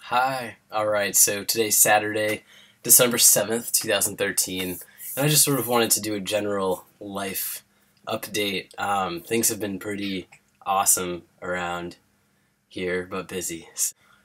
Hi. Alright, so today's Saturday, December 7th, 2013, and I just sort of wanted to do a general life update. Things have been pretty awesome around here, but busy.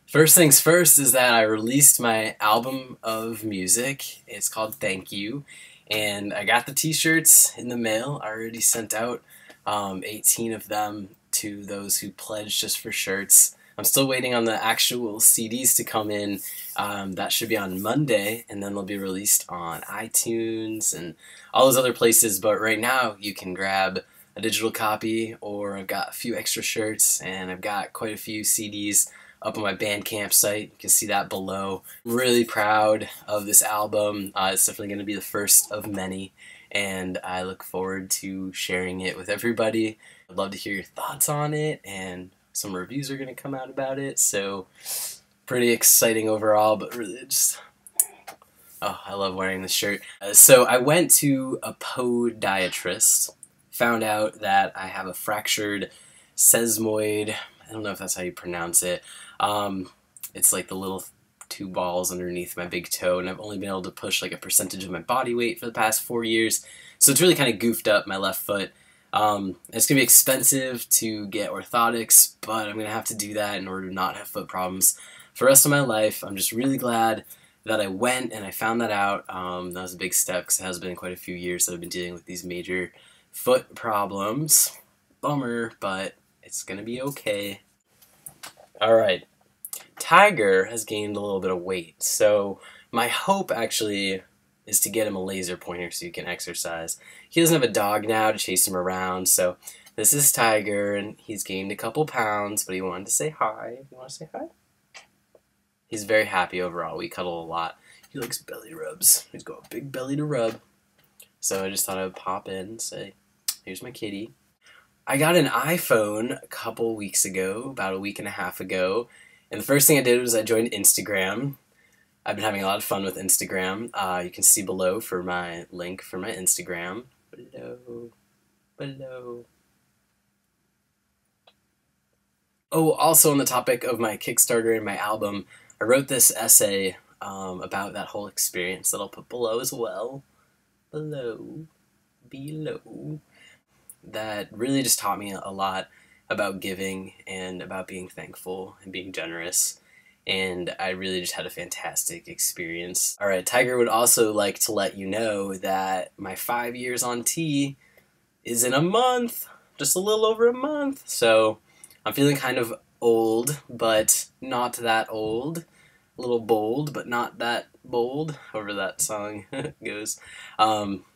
First things first is that I released my album of music. It's called Thank You, and I got the t-shirts in the mail. I already sent out 18 of them to those who pledged just for shirts. I'm still waiting on the actual CDs to come in. That should be on Monday, and then they'll be released on iTunes and all those other places. But right now, you can grab a digital copy, or I've got a few extra shirts, and I've got quite a few CDs up on my Bandcamp site. You can see that below. I'm really proud of this album. It's definitely going to be the first of many, and I look forward to sharing it with everybody. I'd love to hear your thoughts on it, and some reviews are going to come out about it, so pretty exciting overall, but really just, oh, I love wearing this shirt. So I went to a podiatrist, found out that I have a fractured sesamoid. I don't know if that's how you pronounce it. It's like the little two balls underneath my big toe, and I've only been able to push like a percentage of my body weight for the past 4 years, so it's really kind of goofed up my left foot. It's going to be expensive to get orthotics, but I'm going to have to do that in order to not have foot problems for the rest of my life. I'm just really glad that I went and I found that out. That was a big step because it has been quite a few years that I've been dealing with these major foot problems. Bummer, but it's going to be okay. Alright, Tiger has gained a little bit of weight, so my hope actually is to get him a laser pointer so he can exercise. He doesn't have a dog now to chase him around, so this is Tiger, and he's gained a couple pounds, but he wanted to say hi. You want to say hi? He's very happy overall. We cuddle a lot. He likes belly rubs. He's got a big belly to rub. So I just thought I would pop in and say, here's my kitty. I got an iPhone a couple weeks ago, about a week and a half ago, and the first thing I did was I joined Instagram. I've been having a lot of fun with Instagram. You can see below for my link for my Instagram. Below. Oh, also on the topic of my Kickstarter and my album, I wrote this essay about that whole experience that I'll put below as well. Below. That really just taught me a lot about giving and about being thankful and being generous. And I really just had a fantastic experience. Alright, Tiger would also like to let you know that my 5 years on T is in a month. Just a little over a month. So I'm feeling kind of old, but not that old. A little bold, but not that bold. However that song goes.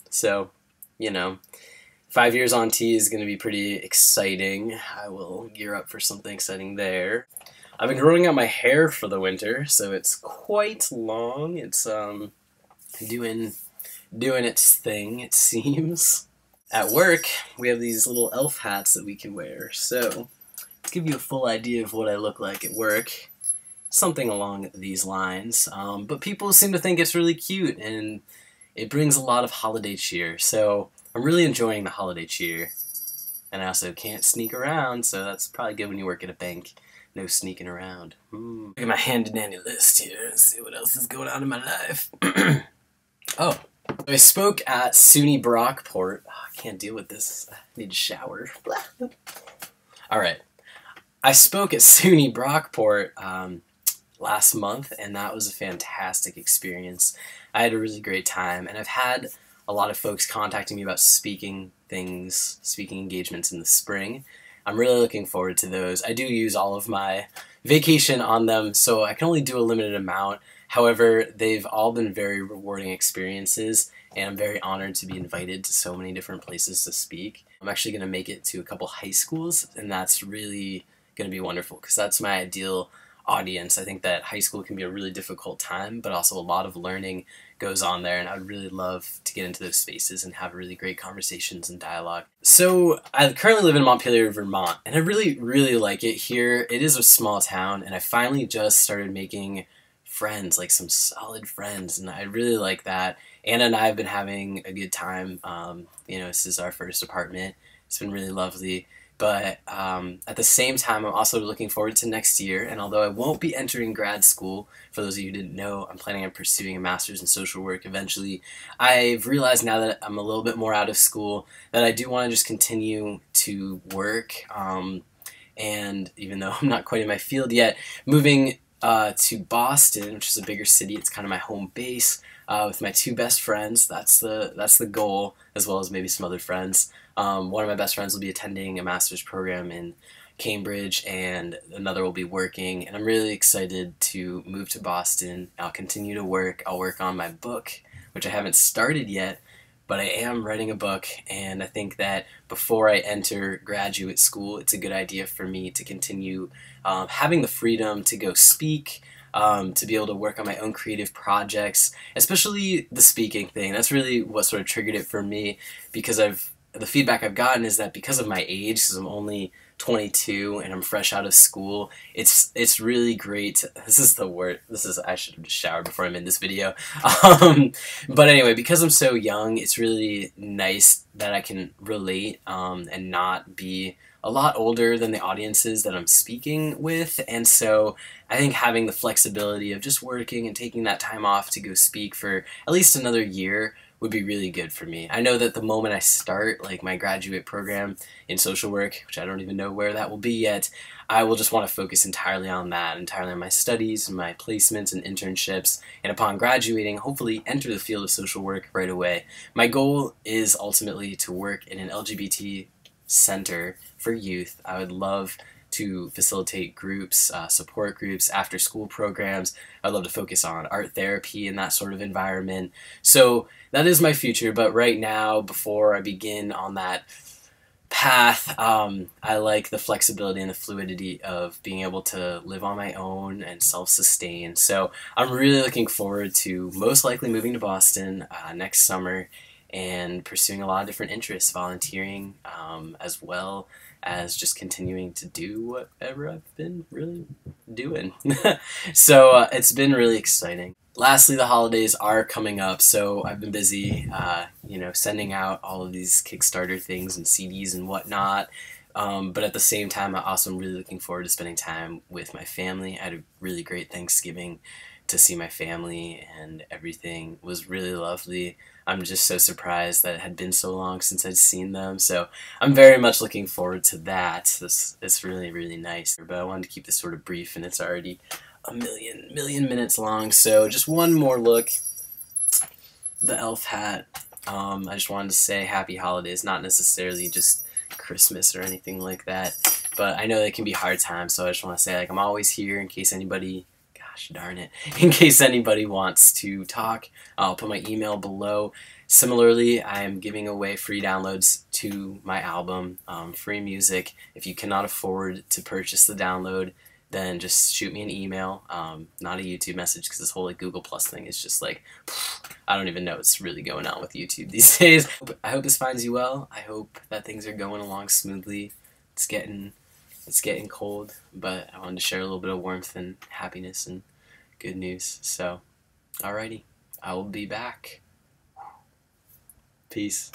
So, you know, 5 years on T is going to be pretty exciting. I will gear up for something exciting there. I've been growing out my hair for the winter, so it's quite long. It's doing its thing, it seems. At work, we have these little elf hats that we can wear. So, to give you a full idea of what I look like at work, something along these lines. But people seem to think it's really cute, and it brings a lot of holiday cheer. So, I'm really enjoying the holiday cheer. And I also can't sneak around, so that's probably good when you work at a bank. No sneaking around. Look at my handy-dandy list here. Let's see what else is going on in my life. Oh, I spoke at SUNY Brockport. Oh, I can't deal with this. I need to shower. Alright. I spoke at SUNY Brockport last month, and that was a fantastic experience. I had a really great time, and I've had a lot of folks contacting me about speaking engagements in the spring. I'm really looking forward to those. I do use all of my vacation on them, so I can only do a limited amount. However, they've all been very rewarding experiences, and I'm very honored to be invited to so many different places to speak. I'm actually going to make it to a couple high schools, and that's really going to be wonderful, because that's my ideal audience. I think that high school can be a really difficult time, but also a lot of learning goes on there, and I would really love to get into those spaces and have really great conversations and dialogue. So I currently live in Montpelier, Vermont, and I really, really like it here. It is a small town, and I finally just started making friends, like some solid friends, and I really like that. Anna and I have been having a good time. You know, this is our first apartment. It's been really lovely. But at the same time, I'm also looking forward to next year, and although I won't be entering grad school, for those of you who didn't know, I'm planning on pursuing a master's in social work eventually. I've realized now that I'm a little bit more out of school that I do want to just continue to work, and even though I'm not quite in my field yet, moving to Boston, which is a bigger city, it's kind of my home base, with my two best friends. That's the goal, as well as maybe some other friends. One of my best friends will be attending a master's program in Cambridge, and another will be working, and I'm really excited to move to Boston. I'll continue to work. I'll work on my book, which I haven't started yet, but I am writing a book, and I think that before I enter graduate school, it's a good idea for me to continue having the freedom to go speak, to be able to work on my own creative projects, especially the speaking thing. That's really what sort of triggered it for me, because the feedback I've gotten is that because of my age, because I'm only 22 and I'm fresh out of school, it's really great. This is the word. I should have just showered before I'm in this video. But anyway, because I'm so young, it's really nice that I can relate and not be a lot older than the audiences that I'm speaking with. And so I think having the flexibility of just working and taking that time off to go speak for at least another year would be really good for me. I know that the moment I start like my graduate program in social work, which I don't even know where that will be yet, I will just want to focus entirely on that, entirely on my studies, my placements and internships, and upon graduating, hopefully enter the field of social work right away. My goal is ultimately to work in an LGBT center for youth. I would love to facilitate groups, support groups, after school programs. I'd love to focus on art therapy and that sort of environment. So that is my future, but right now, before I begin on that path, I like the flexibility and the fluidity of being able to live on my own and self-sustain. So I'm really looking forward to most likely moving to Boston next summer and pursuing a lot of different interests, volunteering, as well as just continuing to do whatever I've been really doing. So it's been really exciting. Lastly, the holidays are coming up, so I've been busy, sending out all of these Kickstarter things and CDs and whatnot. But at the same time, I also am really looking forward to spending time with my family. I had a really great Thanksgiving to see my family, and everything was really lovely. I'm just so surprised that it had been so long since I'd seen them, so I'm very much looking forward to that. It's really, really nice. But I wanted to keep this sort of brief, and it's already a million minutes long, so just one more look. The elf hat. I just wanted to say happy holidays, not necessarily just Christmas or anything like that, but I know they can be hard times, so I just want to say, like, I'm always here in case anybody, gosh darn it, in case anybody wants to talk. I'll put my email below. Similarly, I'm giving away free downloads to my album, free music. If you cannot afford to purchase the download, then just shoot me an email, not a YouTube message, because this whole like Google Plus thing is just like, I don't even know what's really going on with YouTube these days. I hope this finds you well. I hope that things are going along smoothly. It's getting cold, but I wanted to share a little bit of warmth and happiness and good news. So, alrighty, I will be back. Peace.